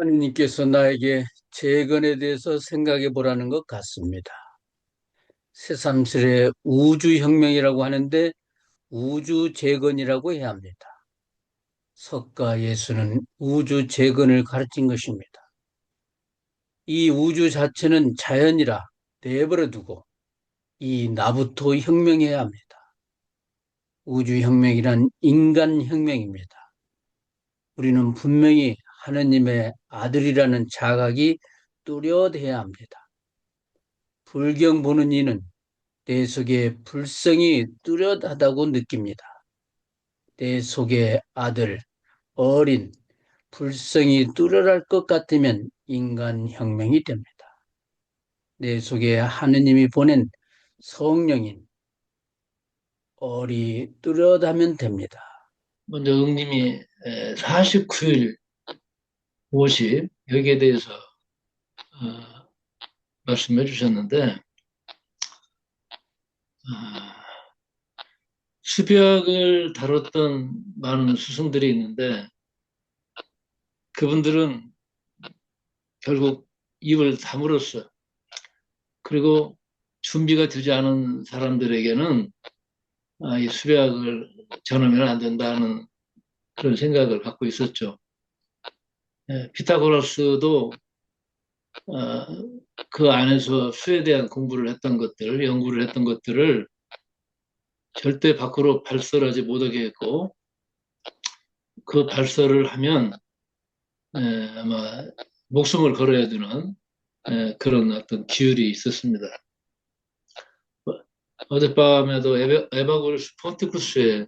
하느님께서 나에게 재건에 대해서 생각해 보라는 것 같습니다. 새삼스레 우주혁명이라고 하는데 우주 재건이라고 해야 합니다. 석가 예수는 우주 재건을 가르친 것입니다. 이 우주 자체는 자연이라 내버려 두고 이 나부터 혁명해야 합니다. 우주혁명이란 인간혁명입니다. 우리는 분명히 하느님의 아들이라는 자각이 뚜렷해야 합니다. 불경 보는 이는 내 속에 불성이 뚜렷하다고 느낍니다. 내 속에 아들, 어린, 불성이 뚜렷할 것 같으면 인간혁명이 됩니다. 내 속에 하느님이 보낸 성령인 어리 뚜렷하면 됩니다. 먼저 응님이 49일 50 여기에 대해서 말씀해 주셨는데 수벽을 다뤘던 많은 스승들이 있는데 그분들은 결국 입을 다물었어요. 그리고 준비가 되지 않은 사람들에게는 이 수벽을 전하면 안 된다는 그런 생각을 갖고 있었죠. 피타고라스도 그 안에서 수에 대한 공부를 했던 것들, 연구를 했던 것들을 절대 밖으로 발설하지 못하게 했고, 그 발설을 하면 아마 목숨을 걸어야 되는 그런 어떤 기율이 있었습니다. 어젯밤에도 에바고르스 폰티쿠스의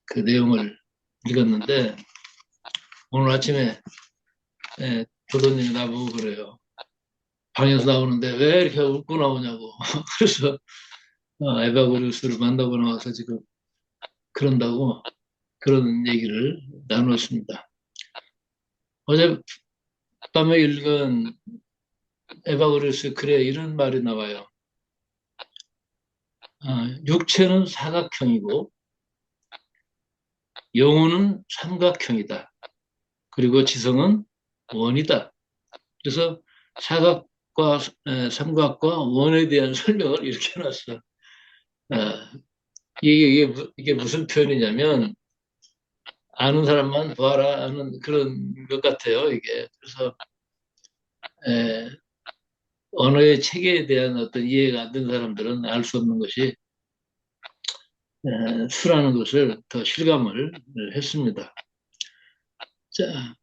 그 내용을 읽었는데, 오늘 아침에 교도님이 나보고 그래요. 방에서 나오는데 왜 이렇게 웃고 나오냐고. 그래서 에바고르스를 만나고 나와서 지금 그런다고 그런 얘기를 나누었습니다. 어젯밤에 읽은 에바고르스 글에 이런 말이 나와요. 육체는 사각형이고 영혼은 삼각형이다. 그리고 지성은 원이다. 그래서 사각과 삼각과 원에 대한 설명을 이렇게 해놨어. 이게 무슨 표현이냐면 아는 사람만 봐라 하는 그런 것 같아요. 이게 그래서 에, 언어의 체계에 대한 어떤 이해가 안 된 사람들은 알 수 없는 것이 수라는 것을 더 실감을 했습니다. 자,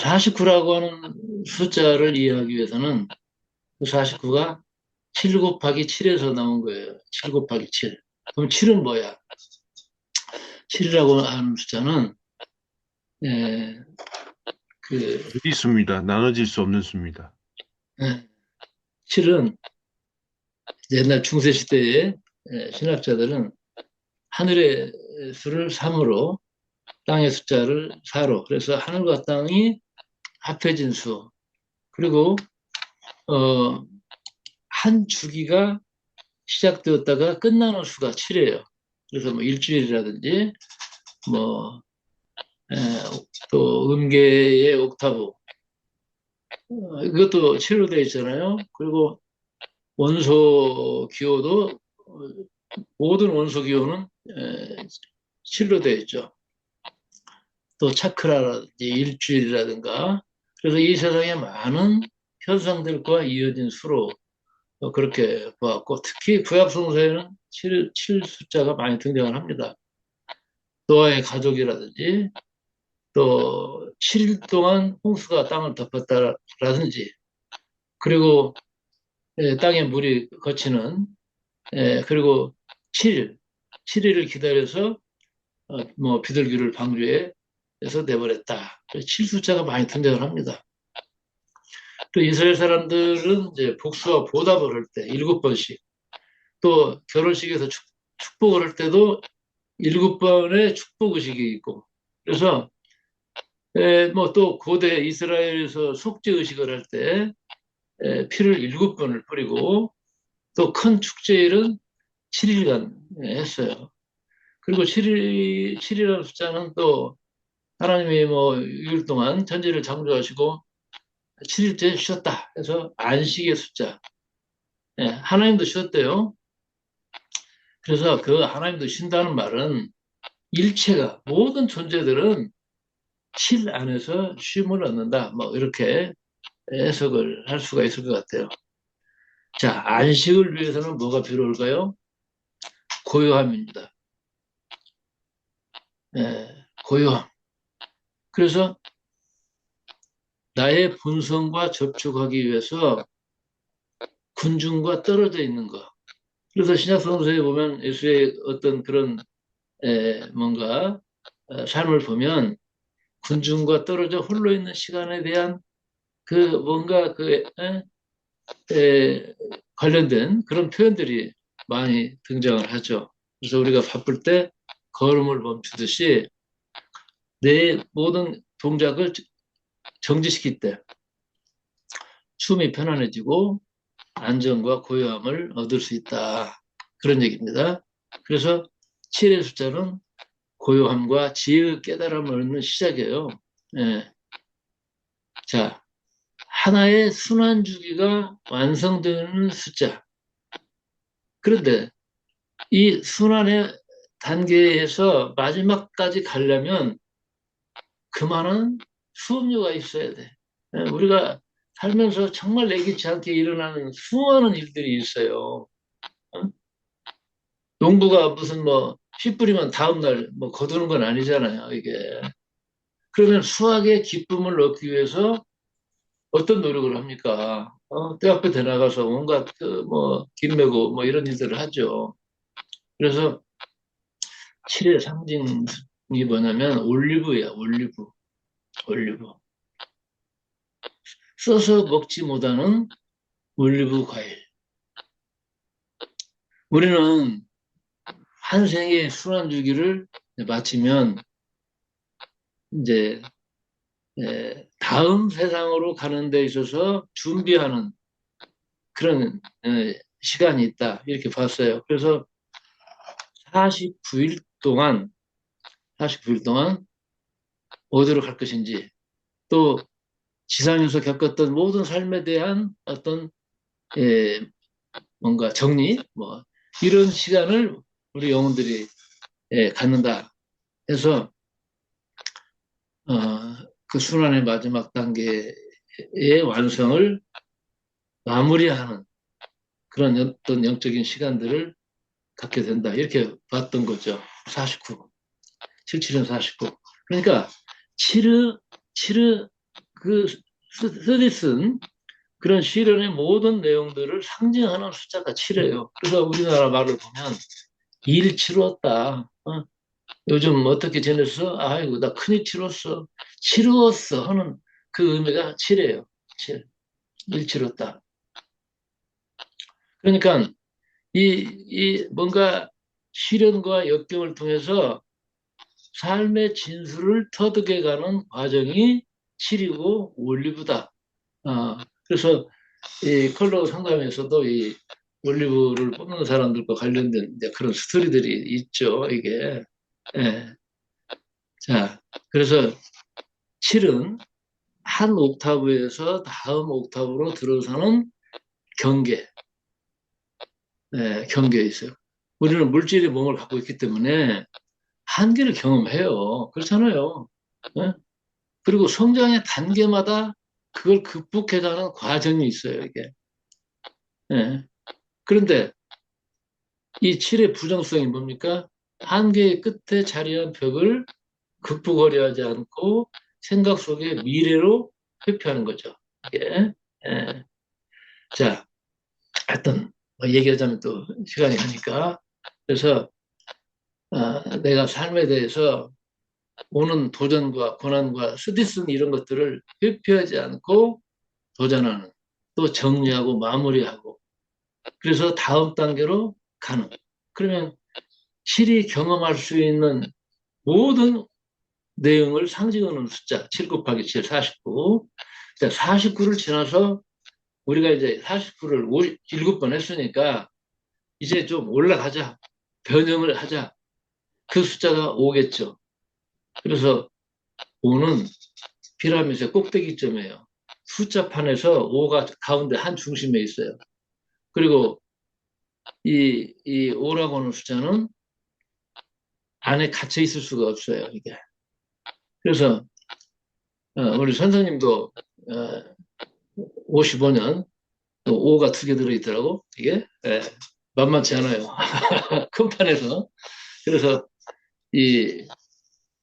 49라고 하는 숫자를 이해하기 위해서는 그 49가 7 곱하기 7에서 나온 거예요. 7 곱하기 7. 그럼 7은 뭐야? 7이라고 하는 숫자는 에, 그 어디 있습니다. 나눠질 수 없는 수입니다. 7은 옛날 중세 시대의 신학자들은 하늘의 수를 3으로 땅의 숫자를 4로 그래서 하늘과 땅이 합해진 수 그리고 한 주기가 시작되었다가 끝나는 수가 7이에요. 그래서 뭐 일주일이라든지 뭐 또 음계의 옥타브 이것도 7로 되어 있잖아요. 그리고 원소 기호도 모든 원소 기호는 7로 되어 있죠. 또 차크라라든지 일주일이라든가 그래서 이 세상에 많은 현상들과 이어진 수로 그렇게 보았고 특히 구약 성서에는 7 숫자가 많이 등장을 합니다. 노아의 가족이라든지 또 7일 동안 홍수가 땅을 덮었다라든지 그리고 땅에 물이 거치는 그리고 7일을 기다려서 뭐 비둘기를 방주에서 내버렸다. 7 숫자가 많이 등장을 합니다. 또 이스라엘 사람들은 이제 복수와 보답을 할 때 7번씩 또 결혼식에서 축복을 할 때도 7번의 축복 의식이 있고 그래서 뭐 또 고대 이스라엘에서 속죄 의식을 할 때 피를 7번을 뿌리고 또 큰 축제일은 7일간 했어요. 그리고 7이라는 숫자는 또 하나님이 뭐 6일 동안 천지를 창조하시고 7일째 쉬었다 해서 안식의 숫자. 예, 하나님도 쉬었대요. 그래서 그 하나님도 쉰다는 말은 일체가 모든 존재들은 7 안에서 쉼을 얻는다. 뭐 이렇게 해석을 할 수가 있을 것 같아요. 자, 안식을 위해서는 뭐가 필요할까요? 고요함입니다. 고요함. 그래서 나의 본성과 접촉하기 위해서 군중과 떨어져 있는 거. 그래서 신약성서에 보면 예수의 어떤 그런 뭔가 삶을 보면 군중과 떨어져 홀로 있는 시간에 대한 그 뭔가 관련된 그런 표현들이 많이 등장을 하죠. 그래서 우리가 바쁠 때 걸음을 멈추듯이 내 모든 동작을 정지시킬 때 숨이 편안해지고 안정과 고요함을 얻을 수 있다. 그런 얘기입니다. 그래서 7의 숫자는 고요함과 지혜의 깨달음을 얻는 시작이에요. 예. 자, 하나의 순환 주기가 완성되는 숫자. 그런데 이 순환의 단계에서 마지막까지 가려면 그만한 수업료가 있어야 돼. 예, 우리가 살면서 정말 예기치 않게 일어나는 수많은 일들이 있어요. 어? 농부가 무슨 뭐 씨 뿌리면 다음날 뭐 거두는 건 아니잖아요, 이게. 그러면 수학의 기쁨을 얻기 위해서 어떤 노력을 합니까? 때 앞에 대나가서 온갖 길 메고 뭐 이런 일들을 하죠. 그래서 7의 상징이 뭐냐면 올리브야, 올리브. 올리브. 써서 먹지 못하는 올리브 과일. 우리는 한 생의 순환 주기를 마치면 이제 다음 세상으로 가는 데 있어서 준비하는 그런 시간이 있다. 이렇게 봤어요. 그래서 49일 동안 49일 동안 어디로 갈 것인지 또 지상에서 겪었던 모든 삶에 대한 어떤 뭔가 정리 뭐 이런 시간을 우리 영혼들이 갖는다 해서 그 순환의 마지막 단계의 완성을 마무리하는 그런 어떤 영적인 시간들을 갖게 된다. 이렇게 봤던 거죠. 49. 77은 49. 그러니까 치르 그 쓰디쓴 그런 시련의 모든 내용들을 상징하는 숫자가 7이에요. 그래서 우리나라 말을 보면 일 치루었다. 요즘 어떻게 지냈어? 아이고, 나 큰일 치렀어. 치루었어 하는 그 의미가 7이에요. 7. 일 치렀다. 그러니까 이 뭔가 시련과 역경을 통해서 삶의 진수를 터득해가는 과정이 7이고 올리브다. 그래서 이 컬러 상담에서도 이 올리브를 뽑는 사람들과 관련된 이제 그런 스토리들이 있죠. 이게. 예. 자, 그래서 7은 한 옥타브에서 다음 옥타브로 들어서는 경계, 경계에 있어요. 우리는 물질의 몸을 갖고 있기 때문에 한계를 경험해요. 그렇잖아요. 예? 그리고 성장의 단계마다 그걸 극복해가는 과정이 있어요, 이게. 예. 그런데 이 7의 부정성이 뭡니까? 한계의 끝에 자리한 벽을 극복하려 하지 않고 생각 속에 미래로 회피하는 거죠. 이게. 예. 자, 하여튼, 뭐 얘기하자면 또 시간이 가니까. 그래서, 내가 삶에 대해서 오는 도전과 고난과 스디슨 이런 것들을 회피하지 않고 도전하는, 또 정리하고 마무리하고, 그래서 다음 단계로 가는. 그러면 실이 경험할 수 있는 모든 내용을 상징하는 숫자, 7 곱하기 7, 49. 49를 지나서 우리가 이제 49를 7번 했으니까 이제 좀 올라가자. 변형을 하자. 그 숫자가 오겠죠. 그래서 5는 피라미드의 꼭대기점이에요. 숫자판에서 5가 가운데 한 중심에 있어요. 그리고 이 5라고 하는 숫자는 안에 갇혀 있을 수가 없어요, 이게. 그래서, 우리 선생님도, 55년, 또 5가 2개 들어있더라고, 이게. 예, 만만치 않아요. 큰 판에서. 그래서 이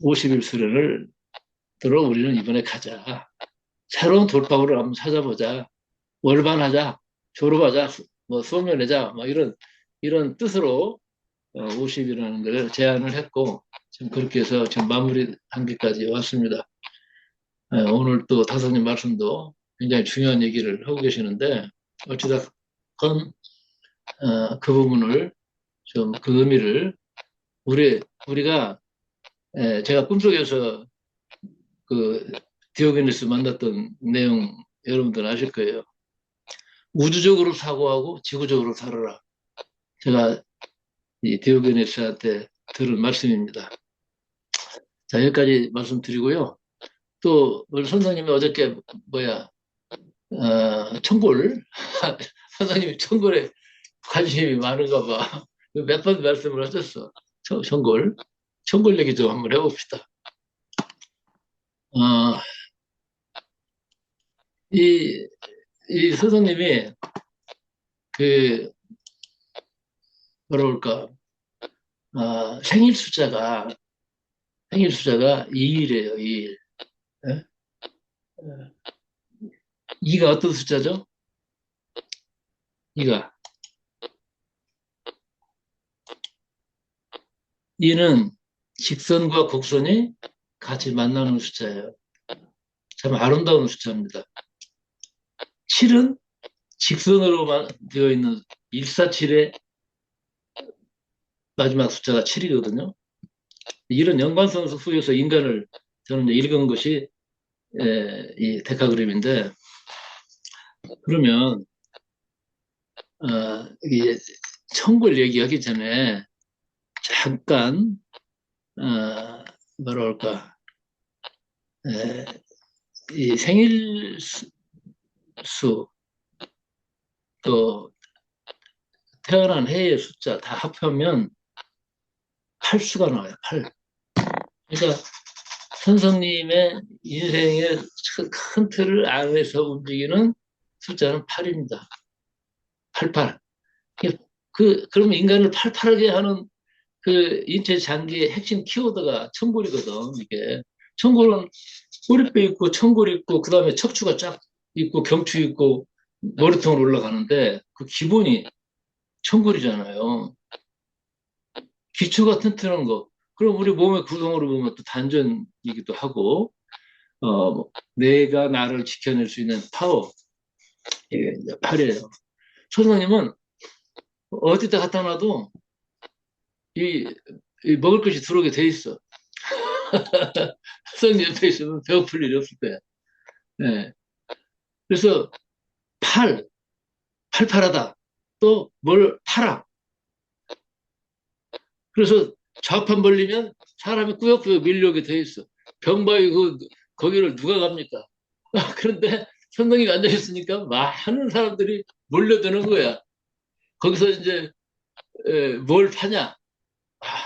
50일 수련을 들어 우리는 이번에 가자. 새로운 돌파구를 한번 찾아보자. 월반하자. 졸업하자. 뭐 소멸하자. 뭐 이런 뜻으로 50이라는 걸 제안을 했고, 지금 그렇게 해서 지금 마무리 단계까지 왔습니다. 오늘 또 다섯님 말씀도 굉장히 중요한 얘기를 하고 계시는데, 어찌됐건, 그 부분을 좀 그 의미를 우리가 제가 꿈속에서 그 디오게네스 만났던 내용 여러분들 아실 거예요. 우주적으로 사고하고 지구적으로 살아라. 제가 이 디오게네스한테 들은 말씀입니다. 자, 여기까지 말씀드리고요. 또 우리 선생님이 어저께 청골 선생님이 청골에 관심이 많은가 봐. 몇 번 말씀을 하셨어. 청골 얘기 좀 한번 해봅시다. 어, 이 선생님이 그 뭐라 그럴까 생일 숫자가 2일이에요. 2일. 2가 어떤 숫자죠? 2는 직선과 곡선이 같이 만나는 숫자예요. 참 아름다운 숫자입니다. 7은 직선으로만 되어 있는 147의 마지막 숫자가 7이거든요. 이런 연관성 속에서 인간을 저는 읽은 것이 이 데카그램인데, 그러면 이 청구를 얘기하기 전에 잠깐 뭐라 할까 이 생일 수 또 태어난 해의 숫자 다 합하면 8수가 나와요. 8. 그러니까 선생님의 인생의 큰 틀을 안에서 움직이는 숫자는 8입니다. 88. 그러면 인간을 팔팔하게 하는 그 인체 장기의 핵심 키워드가 청골이거든, 이게. 청골은 꼬리뼈 있고, 청골 있고, 그 다음에 척추가 쫙 있고, 경추 있고, 머리통으로 올라가는데, 그 기본이 청골이잖아요. 기초가 튼튼한 거. 그럼 우리 몸의 구성으로 보면 또 단전이기도 하고, 내가 나를 지켜낼 수 있는 파워. 이게 이제 팔이에요. 선생님은 어디다 갖다 놔도 이 먹을 것이 들어오게 돼 있어. 선생님 옆에 있으면 배고플 일이 없을 거야. 네. 그래서 팔팔하다. 또 뭘 팔아. 그래서 좌판 벌리면 사람이 꾸역꾸역 밀려오게 돼 있어. 병바위 거기를 누가 갑니까? 그런데 선생님이 앉아있으니까 많은 사람들이 몰려드는 거야. 거기서 이제 뭘 파냐?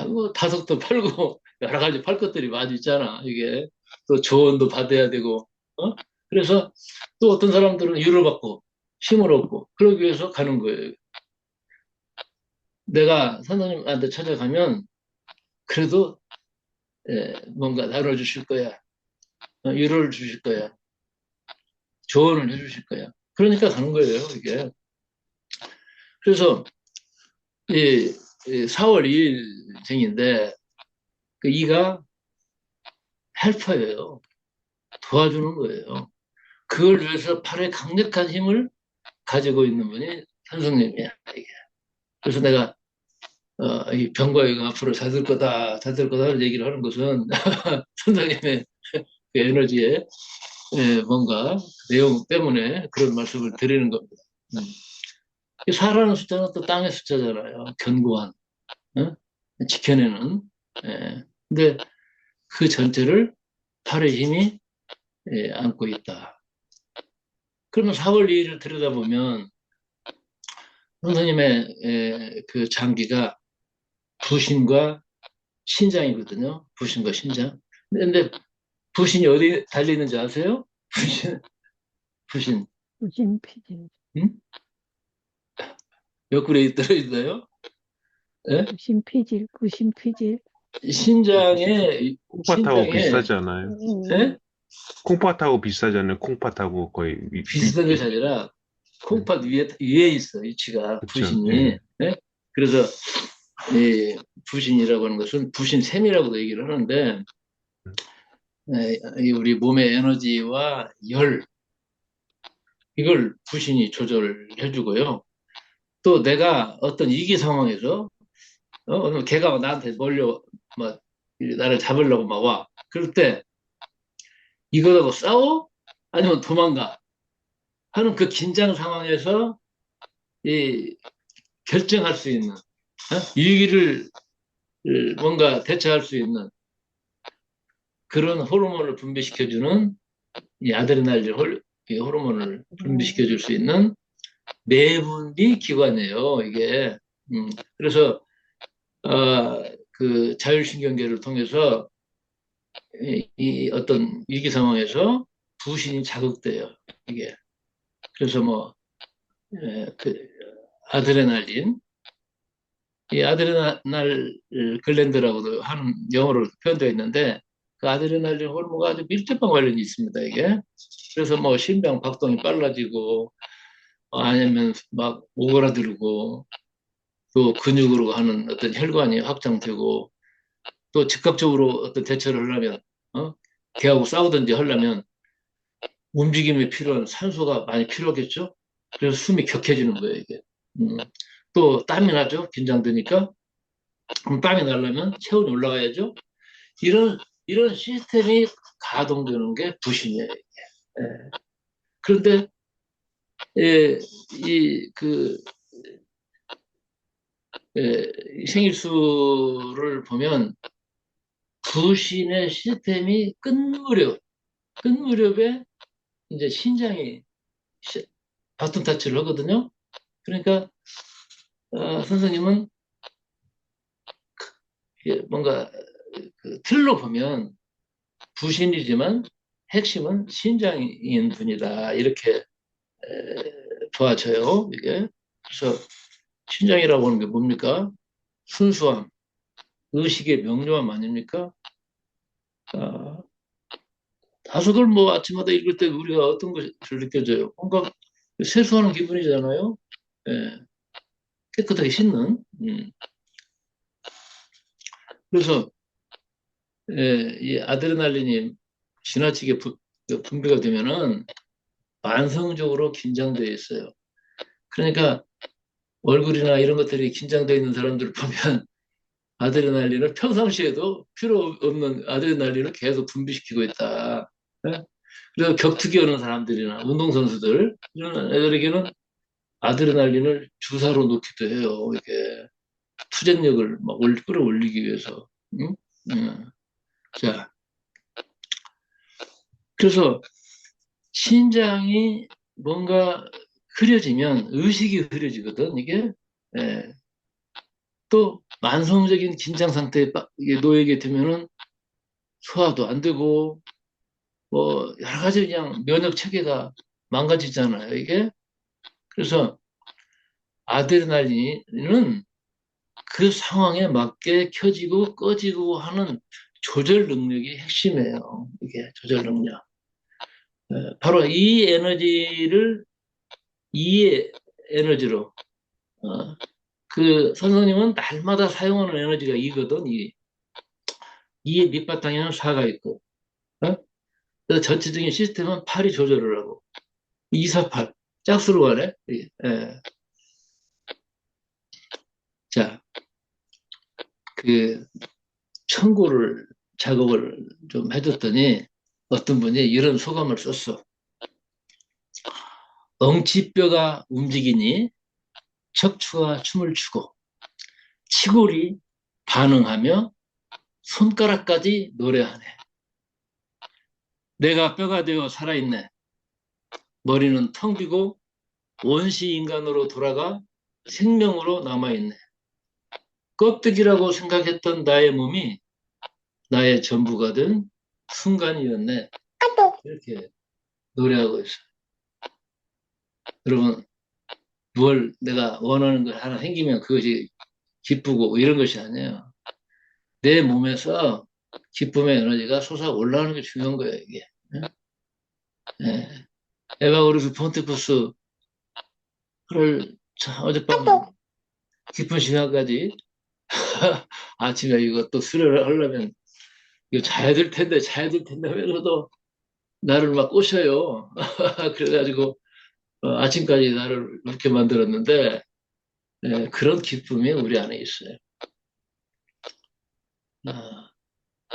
뭐 다섯도 팔고 여러 가지 팔 것들이 많이 있잖아. 이게 또 조언도 받아야 되고, 그래서 또 어떤 사람들은 위로받고 힘을 얻고 그러기 위해서 가는 거예요. 내가 선생님한테 찾아가면 그래도 뭔가 나눠주실 거야. 위로를 주실 거야. 조언을 해주실 거야. 그러니까 가는 거예요, 이게. 그래서 이 4월 2일생인데 그 2가 헬퍼예요. 도와주는 거예요. 그걸 위해서 팔에 강력한 힘을 가지고 있는 분이 선생님이야, 이게. 그래서 내가 이 병과이가 앞으로 잘 될 거다, 잘 될 거다를 얘기를 하는 것은 선생님의 그 에너지에 뭔가 내용 때문에 그런 말씀을 드리는 겁니다. 사라는 숫자는 또 땅의 숫자잖아요. 견고한, 지켜내는. 근데 그 전체를 팔의 힘이 안고 있다. 그러면 4월 2일을 들여다보면 선생님의 그 장기가 부신과 신장이거든요. 부신과 신장. 근데 부신이 어디 달리는지 아세요? 부신. 구심피질, 응? 옆구리에 들어있어요? 예? 구심피질, 신장에, 콩팥하고 비슷하지 않아요? 예? 콩팥하고 비슷하잖아요. 콩팥하고 거의 비슷한 것이 아니라 콩팥 위에 있어, 위치가, 그쵸. 부신이. 예. 예? 그래서 이 부신이라고 하는 것은 부신샘이라고도 얘기를 하는데, 이 우리 몸의 에너지와 열, 이걸 부신이 조절해 주고요. 또 내가 어떤 위기 상황에서, 걔가 나한테 막, 나를 잡으려고 막 와. 그럴 때, 이거하고 싸워? 아니면 도망가? 하는 그 긴장 상황에서, 이, 결정할 수 있는, 위기를 뭔가 대처할 수 있는 그런 호르몬을 분비시켜주는 이 아드레날린 이 호르몬을 분비시켜줄 수 있는 내분비 기관이에요, 이게. 그래서, 그 자율신경계를 통해서 이 어떤 위기 상황에서 부신이 자극돼요, 이게. 그래서 뭐, 그 아드레날린, 이 아드레날 글랜드라고도 하는 영어로 표현되어 있는데 그 아드레날린 호르몬과 아주 밀접한 관련이 있습니다, 이게. 그래서 뭐 심장 박동이 빨라지고 아니면 막 오그라들고 또 근육으로 하는 어떤 혈관이 확장되고 또 즉각적으로 어떤 대처를 하려면 걔하고 싸우든지 하려면 움직임이 필요한 산소가 많이 필요하겠죠. 그래서 숨이 격해지는 거예요, 이게. 또 땀이 나죠, 긴장되니까. 그럼 땀이 나려면 체온이 올라가야죠. 이런 시스템이 가동되는 게 부신이에요, 이게. 예. 그런데 그 이 생일수를 보면 부신의 시스템이 끝무렵에 이제 신장이 바톤 타치를 하거든요. 그러니까 선생님은 뭔가 그 틀로 보면 부신이지만 핵심은 신장인 분이다, 이렇게 도와줘요, 이게. 그래서 신장이라고 하는 게 뭡니까? 순수함, 의식의 명료함 아닙니까? 아, 다섯을 뭐 아침마다 읽을 때 우리가 어떤 것을 느껴져요? 뭔가 세수하는 기분이잖아요. 예, 깨끗하게 씻는. 그래서 이 아드레날린이 지나치게 분비가 되면은 만성적으로 긴장되어 있어요. 그러니까 얼굴이나 이런 것들이 긴장되어 있는 사람들을 보면 아드레날린을 평상시에도 필요 없는 아드레날린을 계속 분비시키고 있다. 예? 그래서 격투기 하는 사람들이나 운동선수들, 이런 애들에게는 아드레날린을 주사로 놓기도 해요. 이게 투쟁력을 막 끌어올리기 위해서. 응? 자, 그래서 신장이 뭔가 흐려지면 의식이 흐려지거든, 이게. 예. 또 만성적인 긴장 상태에 놓이게 되면은 소화도 안 되고 뭐 여러 가지 그냥 면역 체계가 망가지잖아요, 이게. 그래서 아드레날린은 그 상황에 맞게 켜지고 꺼지고 하는 조절 능력이 핵심이에요. 이게 조절 능력. 바로 이의 에너지로, 그 선생님은 날마다 사용하는 에너지가 이거든. 이의 밑바탕에는 사가 있고, 그래서 전체적인 시스템은 팔이 조절을 하고, 248, 짝수로 가네. 예. 자, 그 작업을 좀 해줬더니 어떤 분이 이런 소감을 썼어. 엉치뼈가 움직이니 척추가 춤을 추고 치골이 반응하며 손가락까지 노래하네. 내가 뼈가 되어 살아있네. 머리는 텅 비고 원시 인간으로 돌아가 생명으로 남아있네. 껍데기라고 생각했던 나의 몸이 나의 전부가 된 순간이었네. 이렇게 노래하고 있어. 여러분, 뭘 내가 원하는 걸 하나 생기면 그것이 기쁘고 이런 것이 아니에요. 내 몸에서 기쁨의 에너지가 솟아 올라오는 게 중요한 거예요, 이게. 예. 에바오르스 폰티푸스를 어젯밤 깊은 시간까지 아침에 이거 또 수련을 하려면 이거 자야 될 텐데 하면서도 나를 막 꼬셔요. 그래가지고 아침까지 나를 이렇게 만들었는데 그런 기쁨이 우리 안에 있어요. 아,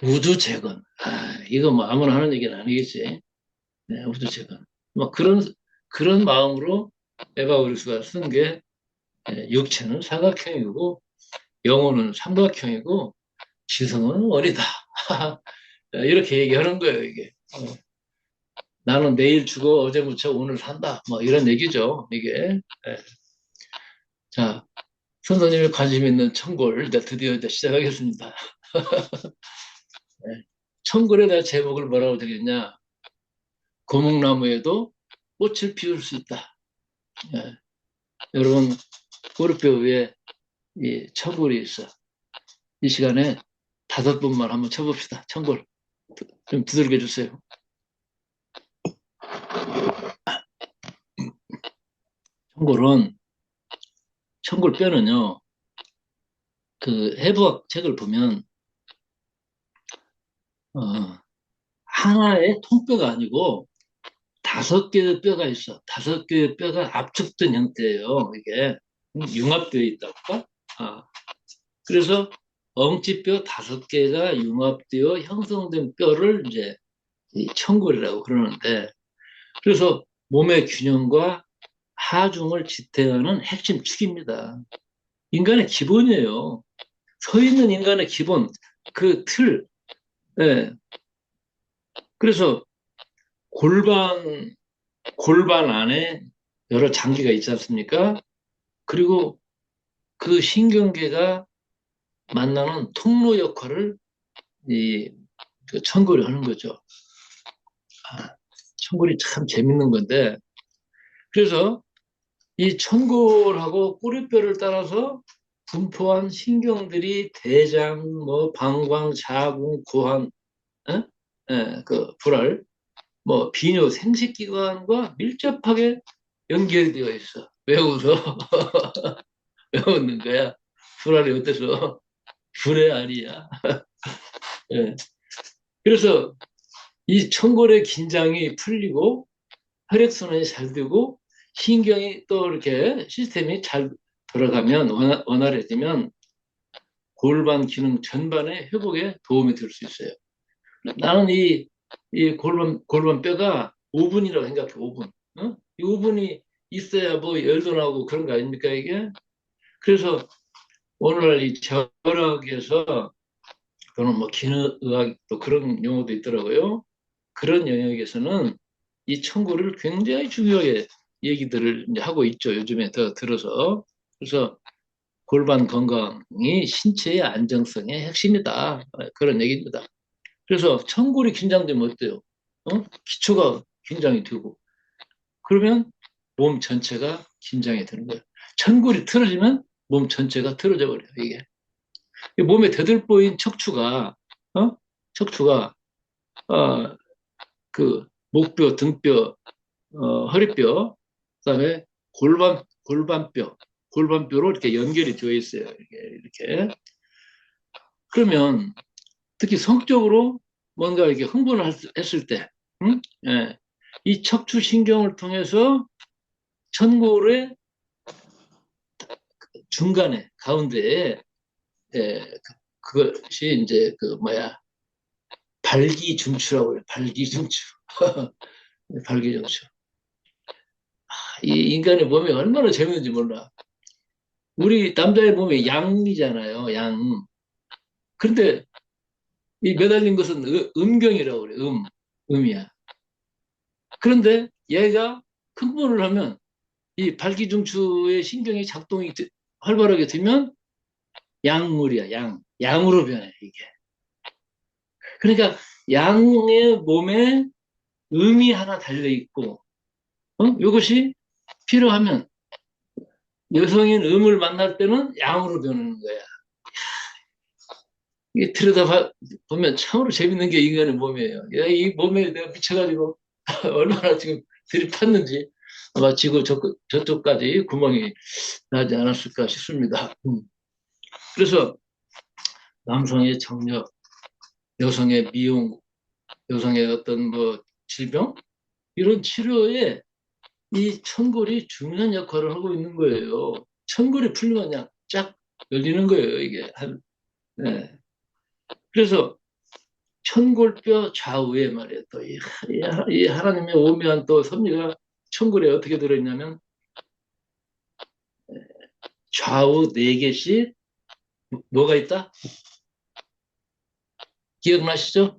우주 재건. 이거 뭐 아무나 하는 얘기는 아니겠지. 우주 재건. 뭐 그런 마음으로 에바우리스가 쓴 게 육체는 사각형이고 영혼은 삼각형이고 지성은 원이다. 이렇게 얘기하는 거예요, 이게. 나는 내일 죽어 어제 묻혀 오늘 산다. 뭐 이런 얘기죠, 이게. 자, 선생님이 관심 있는 천골 이제 드디어 이제 시작하겠습니다. 천골에 대한 제목을 뭐라고 드리겠냐? 고목나무에도 꽃을 피울 수 있다. 여러분, 무릎뼈 위에 이 천골이 있어. 이 시간에 5분만 한번 쳐봅시다. 천골. 좀 두들겨 주세요. 천골은, 천골뼈는요, 그 해부학 책을 보면, 하나의 통뼈가 아니고 5개의 뼈가 있어. 5개의 뼈가 압축된 형태예요. 이게 융합되어 있다고 할까? 그래서 엉치뼈 5개가 융합되어 형성된 뼈를 이제 이 천골이라고 그러는데, 그래서 몸의 균형과 하중을 지탱하는 핵심 축입니다. 인간의 기본이에요. 서 있는 인간의 기본, 그 틀. 예. 그래서 골반 안에 여러 장기가 있지 않습니까? 그리고 그 신경계가 만나는 통로 역할을 그 천골이 하는 거죠. 천골이 참 재밌는 건데, 그래서 이 천골하고 꼬리뼈를 따라서 분포한 신경들이 대장, 뭐 방광, 자궁, 고환, 그 불알, 뭐 비뇨, 생식기관과 밀접하게 연결되어 있어. 왜 웃어? 왜 웃는 거야? 불알이 어때서? 불의 알이야. 예. 그래서 이 천골의 긴장이 풀리고 혈액순환이 잘 되고 신경이 또 이렇게 시스템이 잘 돌아가면 원활해지면 골반 기능 전반의 회복에 도움이 될 수 있어요. 나는 이 골반 뼈가 5분이라고 생각해, 5분. 이 5분이 있어야 뭐 열도 나오고 그런 거 아닙니까, 이게? 그래서 오늘날 이 절학에서 또는 뭐 기능의학 또 그런 용어도 있더라고요. 그런 영역에서는 이 청구를 굉장히 중요하게 얘기들을 이제 하고 있죠. 요즘에 더 들어서. 그래서 골반 건강이 신체의 안정성의 핵심이다. 그런 얘기입니다. 그래서 천골이 긴장되면 어때요? 기초가 긴장이 되고. 그러면 몸 전체가 긴장이 되는 거예요. 천골이 틀어지면 몸 전체가 틀어져 버려요, 이게. 몸에 대들보인 척추가, 척추가, 그, 목뼈, 등뼈, 허리뼈, 그다음에 골반뼈로 이렇게 연결이 되어 있어요. 이렇게. 그러면 특히 성적으로 뭔가 이렇게 흥분을 했을 때, 예, 이 척추 신경을 통해서 천골의 중간에 가운데에 그것이 이제 그 뭐야 발기중추라고 해요. 발기중추. 발기중추. 이 인간의 몸이 얼마나 재밌는지 몰라. 우리 남자의 몸이 양이잖아요. 양. 그런데 이 매달린 것은 음경이라고 그래. 음이야. 그런데 얘가 흥분을 하면 이 발기중추의 신경이 작동이 활발하게 되면 약물이야, 양으로 변해, 이게. 그러니까 양의 몸에 음이 하나 달려있고, 이것이 필요하면 여성인 음을 만날 때는 양으로 변하는 거야. 이게 들여다보면 참으로 재밌는 게 인간의 몸이에요. 이 몸에 내가 미쳐가지고 얼마나 지금 들이팠는지 아마 지구 저쪽까지 구멍이 나지 않았을까 싶습니다. 그래서 남성의 정력, 여성의 미용, 여성의 어떤 뭐 질병 이런 치료에 이 천골이 중요한 역할을 하고 있는 거예요. 천골이 풀리면 그냥 쫙 열리는 거예요, 이게. 네. 그래서 천골뼈 좌우에 말이에요. 또 이 하나님의 오묘한 또 섭리가 천골에 어떻게 들어있냐면 좌우 네 개씩 뭐가 있다? 기억나시죠?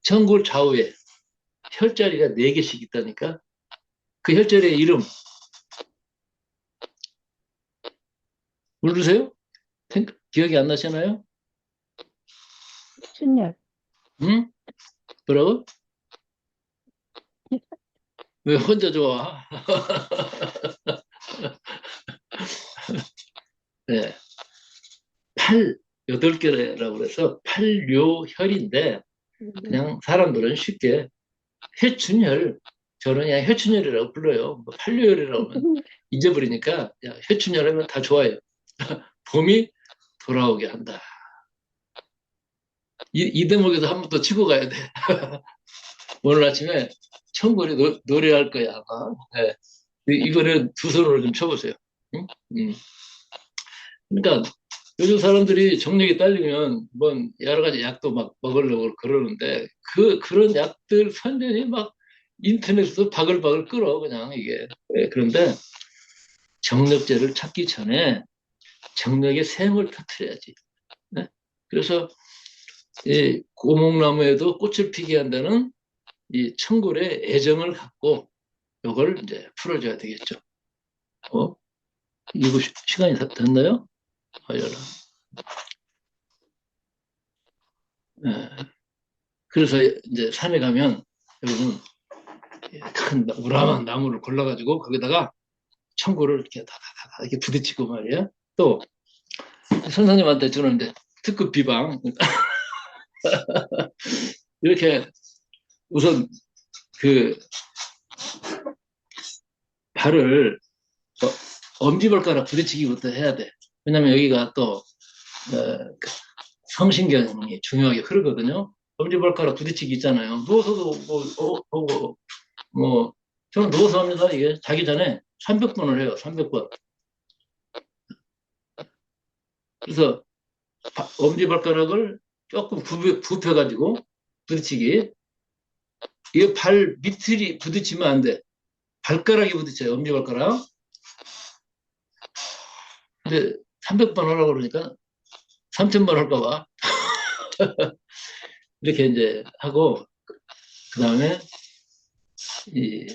천골 좌우에 혈자리가 네 개씩 있다니까. 그 혈자리의 이름 모르세요? 기억이 안 나시나요? 춘열. 응? 뭐라고? 왜 혼자 좋아? 네. 여덟 개라고 그래서 팔묘혈인데 그냥 사람들은 쉽게 회춘혈, 저는 그냥 회춘혈이라고 불러요. 뭐 팔묘혈이라고 하면 잊어버리니까 회춘혈 하면 다 좋아요. 봄이 돌아오게 한다. 이 대목에서 한 번 더 치고 가야 돼. 오늘 아침에 청골이 노래할 거야, 아마. 네. 이거는 두 손으로 좀 쳐보세요. 응? 그러니까 요즘 사람들이 정력이 딸리면 뭔 여러 가지 약도 막 먹으려고 그러는데 그런 약들 완전히 막 인터넷에서 바글바글 끓어 그냥 이게. 네, 그런데 정력제를 찾기 전에 정력의 샘을 터뜨려야지. 네? 그래서 이 고목나무에도 꽃을 피게 한다는 이 청골의 애정을 갖고 이걸 이제 풀어줘야 되겠죠. 이거 시간이 다 됐나요? 열어. 네. 그래서 이제 산에 가면 여러분 큰 우람한 나무를 골라가지고 거기다가 청구를 이렇게 다다다 이렇게 부딪히고 말이야. 또 선생님한테 주는 이제 특급 비방 이렇게 우선 그 발을 엄지발가락 부딪히기부터 해야 돼. 왜냐면 여기가 또 그 성신경이 중요하게 흐르거든요. 엄지발가락 부딪히기 있잖아요. 누워서도 뭐 저는 누워서 합니다. 이게 자기 전에 300번을 해요. 300번. 그래서 엄지발가락을 조금 굽혀가지고 부딪히기. 이게 발 밑이 부딪히면 안 돼. 발가락이 부딪혀요. 엄지발가락. 근데 300번 하라고 그러니까 3000번 할까 봐. 이렇게 이제 하고 그 다음에 이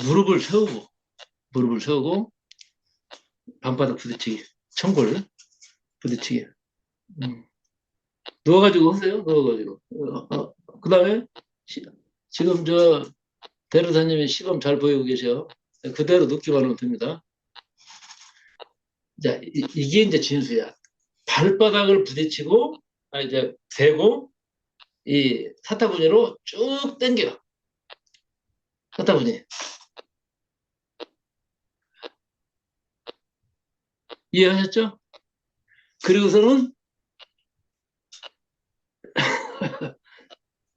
무릎을 세우고 방바닥 부딪히기. 청골 부딪히기. 누워가지고 하세요. 누워가지고. 그 다음에 지금 저 대르사님이 시범 잘 보이고 계셔. 그대로 눕기만 하면 됩니다. 자, 이게 이제 진수야. 발바닥을 부딪히고, 이제 대고, 이 사타구니로 쭉 당겨. 사타구니. 이해하셨죠? 그리고서는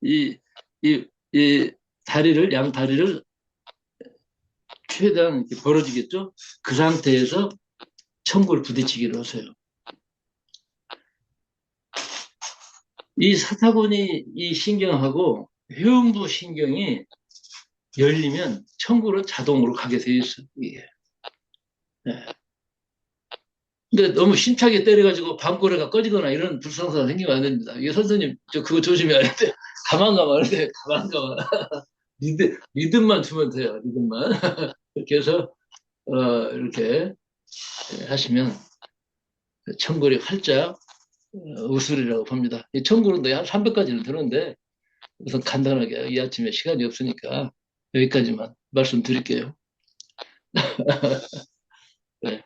이 다리를, 양 다리를 최대한 이렇게 벌어지겠죠? 그 상태에서 청골 부딪히기를 하세요. 이 사타구니 이 신경하고 회음부 신경이 열리면 청골은 자동으로 가게 돼 있어, 이게. 네. 근데 너무 심차게 때려가지고 밤고래가 꺼지거나 이런 불상사가 생기면 안 됩니다. 이게 선생님, 저 그거 조심해야 돼. 가만가만한데, 가만가만. 리듬만 주면 돼요, 리듬만. 이렇게 해서, 이렇게 하시면 청골이 활짝 웃으리라고 봅니다. 이 청골은 한 300가지를 드는데, 우선 간단하게 이 아침에 시간이 없으니까 여기까지만 말씀드릴게요. 네.